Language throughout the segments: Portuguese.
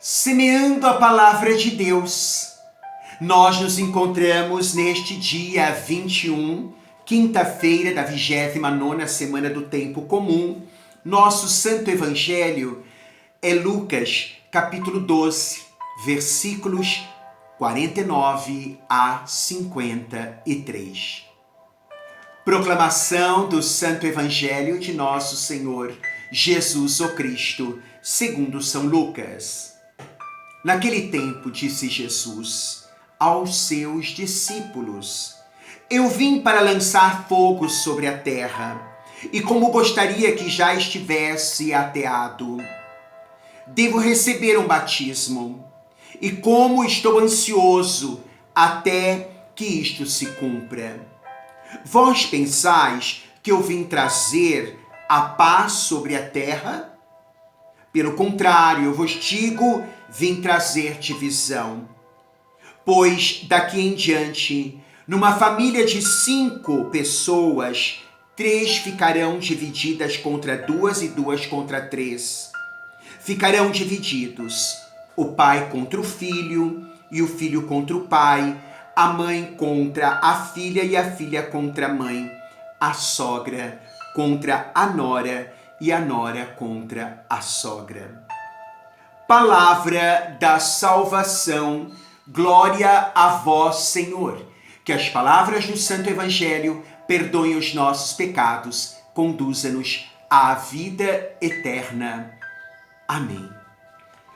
Semeando a palavra de Deus. Nós nos encontramos neste dia 21, quinta-feira da 29ª semana do Tempo Comum. Nosso Santo Evangelho é Lucas, capítulo 12, versículos 49 a 53. Proclamação do Santo Evangelho de Nosso Senhor Jesus o Cristo, segundo São Lucas. Naquele tempo, disse Jesus aos seus discípulos: Eu vim para lançar fogo sobre a terra, e como gostaria que já estivesse ateado. Devo receber um batismo, e como estou ansioso até que isto se cumpra. Vós pensais que eu vim trazer a paz sobre a terra? Pelo contrário, eu vos digo, vim trazer divisão. Pois daqui em diante, numa família de 5 pessoas, 3 ficarão divididas contra 2 e 2 contra 3. Ficarão divididos, o pai contra o filho e o filho contra o pai, a mãe contra a filha e a filha contra a mãe, a sogra contra a nora e a nora contra a sogra. Palavra da salvação, glória a vós, Senhor. Que as palavras do Santo Evangelho perdoem os nossos pecados, conduza-nos à vida eterna. Amém.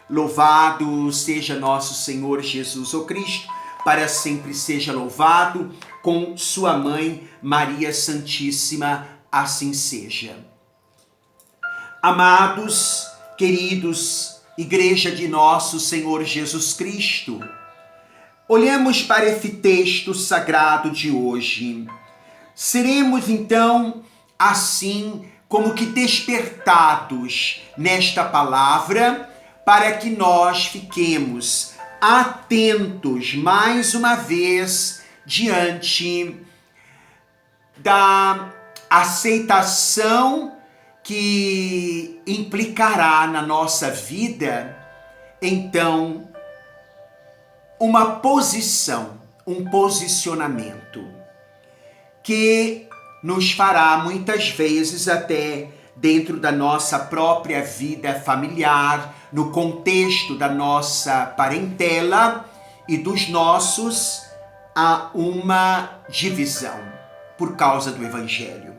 Louvado seja nosso Senhor Jesus o Cristo, para sempre seja louvado, com sua mãe Maria Santíssima, assim seja. Amados, queridos, Igreja de nosso Senhor Jesus Cristo, olhemos para esse texto sagrado de hoje. Seremos então assim como que despertados nesta palavra, para que nós fiquemos atentos mais uma vez diante da aceitação que implicará na nossa vida, então, uma posição, um posicionamento, que nos fará muitas vezes até dentro da nossa própria vida familiar, no contexto da nossa parentela e dos nossos, há uma divisão por causa do Evangelho.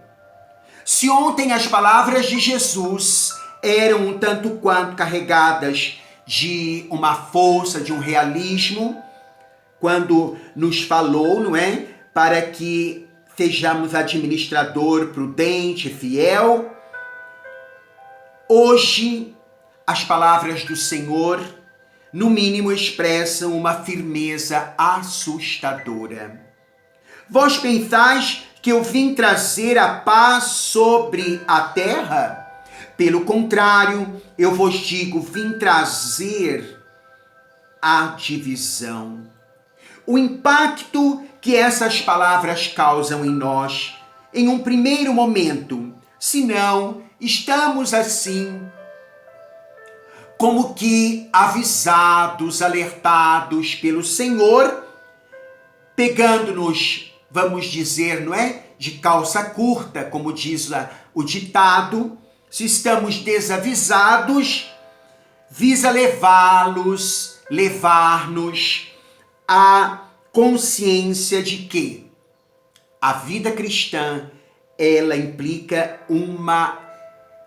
Se ontem as palavras de Jesus eram um tanto quanto carregadas de uma força, de um realismo, quando nos falou, não é? Para que sejamos administrador prudente, fiel. Hoje, as palavras do Senhor, no mínimo, expressam uma firmeza assustadora. Vós pensais que eu vim trazer a paz sobre a terra? Pelo contrário, eu vos digo, vim trazer a divisão. O impacto que essas palavras causam em nós, em um primeiro momento, se não estamos assim, como que avisados, alertados pelo Senhor, pegando-nos, vamos dizer, não é? De calça curta, como diz o ditado, se estamos desavisados, visa levar-nos à consciência de que a vida cristã, ela implica uma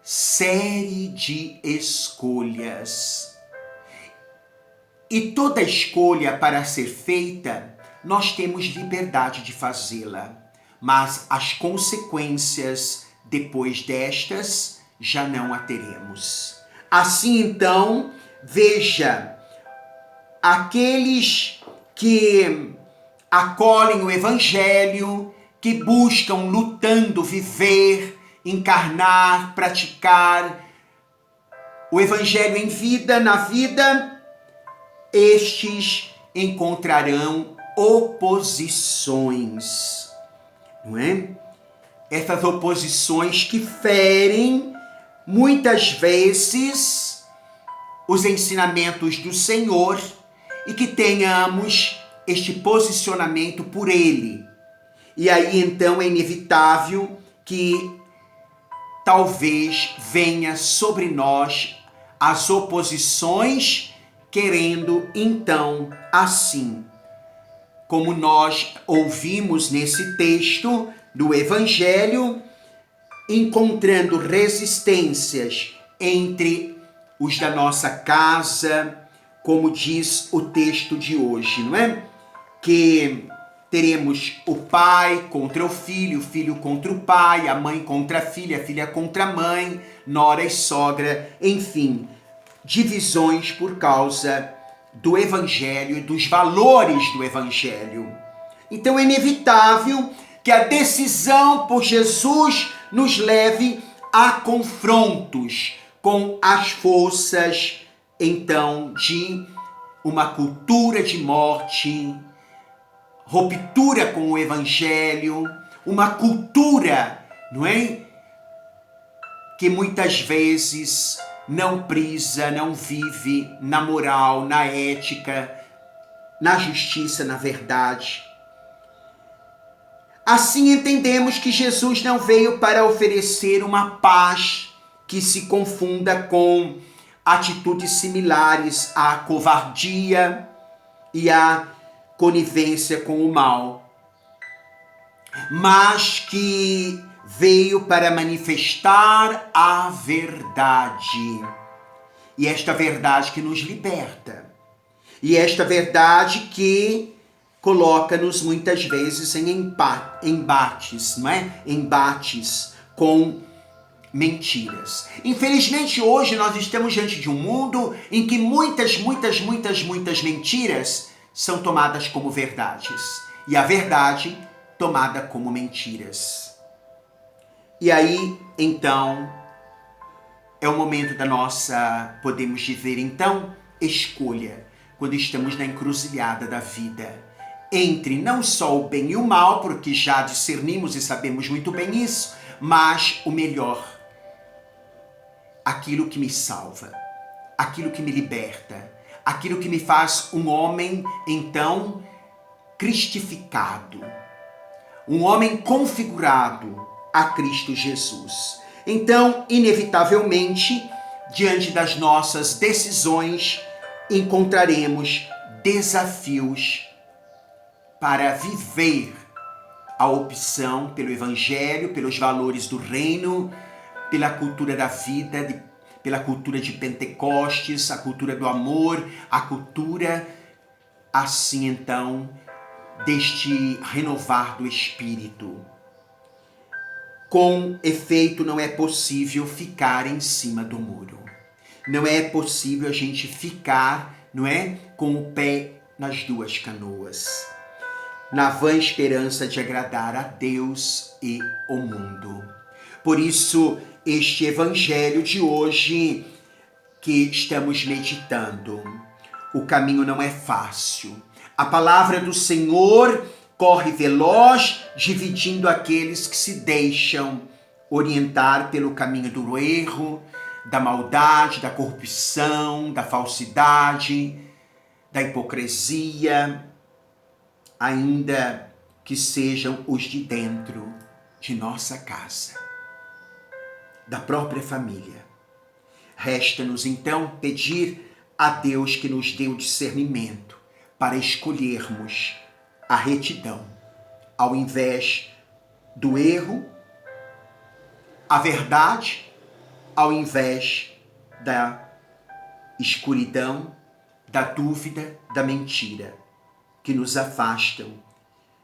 série de escolhas. E toda escolha para ser feita, nós temos liberdade de fazê-la, mas as consequências depois destas já não a teremos. Assim então, veja, aqueles que acolhem o Evangelho, que buscam, lutando, viver, encarnar, praticar o Evangelho em vida, na vida, estes encontrarão oposições, não é? Essas oposições que ferem muitas vezes os ensinamentos do Senhor e que tenhamos este posicionamento por Ele. E aí então é inevitável que talvez venha sobre nós as oposições, querendo então assim, como nós ouvimos nesse texto do Evangelho, encontrando resistências entre os da nossa casa, como diz o texto de hoje, não é? Que teremos o pai contra o filho contra o pai, a mãe contra a filha contra a mãe, nora e sogra, enfim, divisões por causa do Evangelho e dos valores do Evangelho. Então é inevitável que a decisão por Jesus nos leve a confrontos com as forças, então, de uma cultura de morte, ruptura com o Evangelho, uma cultura, não é? Que muitas vezes não prisa, não vive na moral, na ética, na justiça, na verdade. Assim entendemos que Jesus não veio para oferecer uma paz que se confunda com atitudes similares à covardia e à conivência com o mal, mas que veio para manifestar a verdade. E esta verdade que nos liberta. E esta verdade que coloca-nos muitas vezes em embates, não é? Embates com mentiras. Infelizmente hoje nós estamos diante de um mundo em que muitas mentiras são tomadas como verdades. E a verdade tomada como mentiras. E aí, então, é o momento da nossa, podemos dizer então, escolha, quando estamos na encruzilhada da vida, entre não só o bem e o mal, porque já discernimos e sabemos muito bem isso, mas o melhor, aquilo que me salva, aquilo que me liberta, aquilo que me faz um homem, então, cristificado, um homem configurado a Cristo Jesus. Então, inevitavelmente, diante das nossas decisões, encontraremos desafios para viver a opção pelo Evangelho, pelos valores do reino, pela cultura da vida, pela cultura de Pentecostes, a cultura do amor, a cultura, assim então, deste renovar do Espírito. Com efeito, não é possível ficar em cima do muro. Não é possível a gente ficar, não é, com o pé nas duas canoas, na vã esperança de agradar a Deus e o mundo. Por isso, este evangelho de hoje que estamos meditando, o caminho não é fácil. A palavra do Senhor corre veloz, dividindo aqueles que se deixam orientar pelo caminho do erro, da maldade, da corrupção, da falsidade, da hipocrisia, ainda que sejam os de dentro de nossa casa, da própria família. Resta-nos então pedir a Deus que nos dê o discernimento para escolhermos a retidão, ao invés do erro, a verdade, ao invés da escuridão, da dúvida, da mentira, que nos afastam,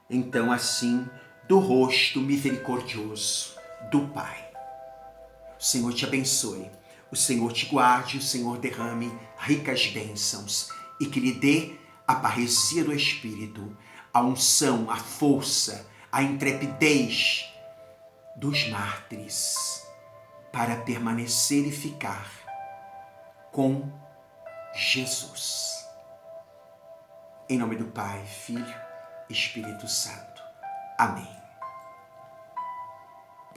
então assim, do rosto misericordioso do Pai. O Senhor te abençoe, o Senhor te guarde, o Senhor derrame ricas bênçãos e que lhe dê a parresia do Espírito, a unção, a força, a intrepidez dos mártires para permanecer e ficar com Jesus. Em nome do Pai, Filho e Espírito Santo. Amém.